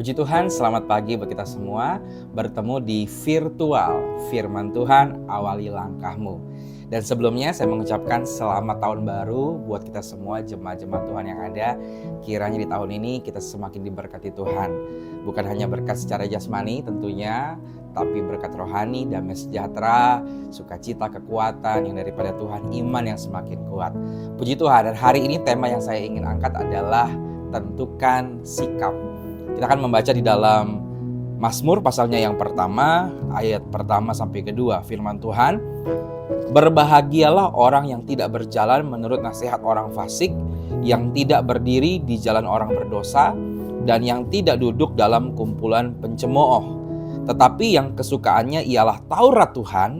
Puji Tuhan, selamat pagi buat kita semua. Bertemu di virtual Firman Tuhan Awali Langkahmu. Dan sebelumnya saya mengucapkan selamat tahun baru buat kita semua jemaat-jemaat Tuhan yang ada. Kiranya di tahun ini kita semakin diberkati Tuhan. Bukan hanya berkat secara jasmani tentunya, tapi berkat rohani, damai sejahtera, sukacita, kekuatan yang daripada Tuhan, iman yang semakin kuat. Puji Tuhan, dan hari ini tema yang saya ingin angkat adalah tentukan sikap. Kita akan membaca di dalam Mazmur pasalnya yang pertama, ayat pertama sampai kedua. Firman Tuhan, berbahagialah orang yang tidak berjalan menurut nasihat orang fasik, yang tidak berdiri di jalan orang berdosa, dan yang tidak duduk dalam kumpulan pencemooh. Tetapi yang kesukaannya ialah Taurat Tuhan,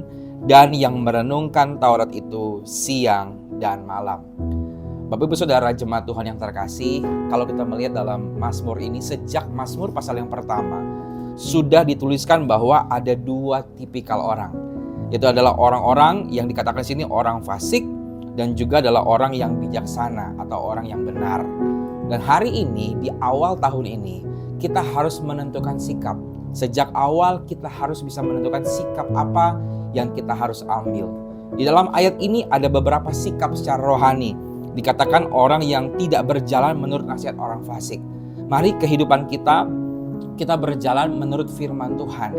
dan yang merenungkan Taurat itu siang dan malam. Bapak Ibu Saudara jemaat Tuhan yang terkasih, kalau kita melihat dalam Mazmur ini, sejak Mazmur pasal yang pertama sudah dituliskan bahwa ada dua tipikal orang. Itu adalah orang-orang yang dikatakan di sini orang fasik, dan juga adalah orang yang bijaksana atau orang yang benar. Dan hari ini, di awal tahun ini, kita harus menentukan sikap. Sejak awal kita harus bisa menentukan sikap apa yang kita harus ambil. Di dalam ayat ini ada beberapa sikap secara rohani. Dikatakan orang yang tidak berjalan menurut nasihat orang fasik. Mari kehidupan kita berjalan menurut firman Tuhan.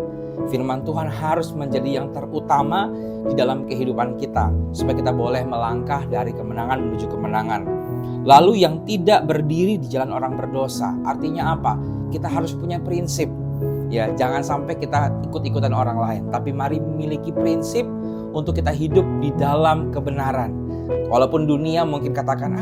Firman Tuhan harus menjadi yang terutama di dalam kehidupan kita, supaya kita boleh melangkah dari kemenangan menuju kemenangan. Lalu yang tidak berdiri di jalan orang berdosa, artinya apa? Kita harus punya prinsip. Ya, jangan sampai kita ikut-ikutan orang lain, tapi mari memiliki prinsip untuk kita hidup di dalam kebenaran. Walaupun dunia mungkin katakan,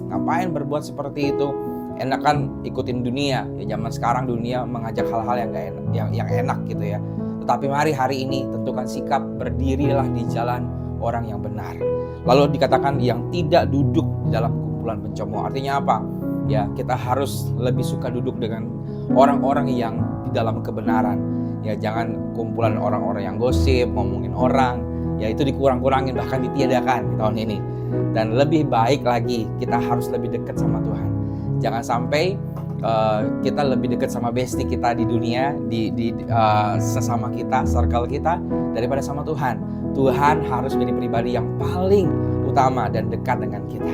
ngapain berbuat seperti itu? Enakan ikutin dunia. Ya, zaman sekarang dunia mengajak hal-hal yang enak gitu ya. Tetapi mari hari ini tentukan sikap, berdirilah di jalan orang yang benar. Lalu dikatakan yang tidak duduk di dalam kumpulan pencemooh. Artinya apa? Ya, kita harus lebih suka duduk dengan orang-orang yang di dalam kebenaran. Ya, jangan kumpulan orang-orang yang gosip, ngomongin orang. Ya, itu dikurang-kurangin, bahkan ditiadakan di tahun ini. Dan lebih baik lagi, kita harus lebih dekat sama Tuhan. Jangan sampai kita lebih dekat sama bestie kita di dunia, di sesama kita, circle kita, daripada sama Tuhan. Tuhan harus menjadi pribadi yang paling utama dan dekat dengan kita.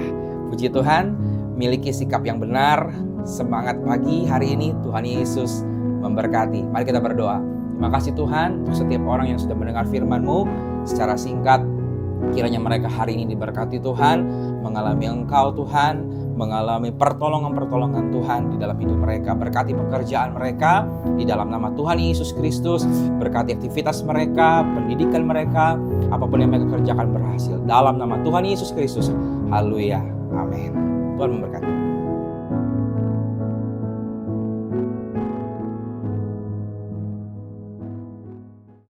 Puji Tuhan, miliki sikap yang benar. Semangat pagi hari ini, Tuhan Yesus memberkati. Mari kita berdoa. Terima kasih Tuhan untuk setiap orang yang sudah mendengar firman-Mu secara singkat. Kiranya mereka hari ini diberkati Tuhan, mengalami Engkau Tuhan, mengalami pertolongan-pertolongan Tuhan di dalam hidup mereka. Berkati pekerjaan mereka di dalam nama Tuhan Yesus Kristus. Berkati aktivitas mereka, pendidikan mereka, apapun yang mereka kerjakan berhasil. Dalam nama Tuhan Yesus Kristus. Haleluya. Amin. Tuhan memberkati.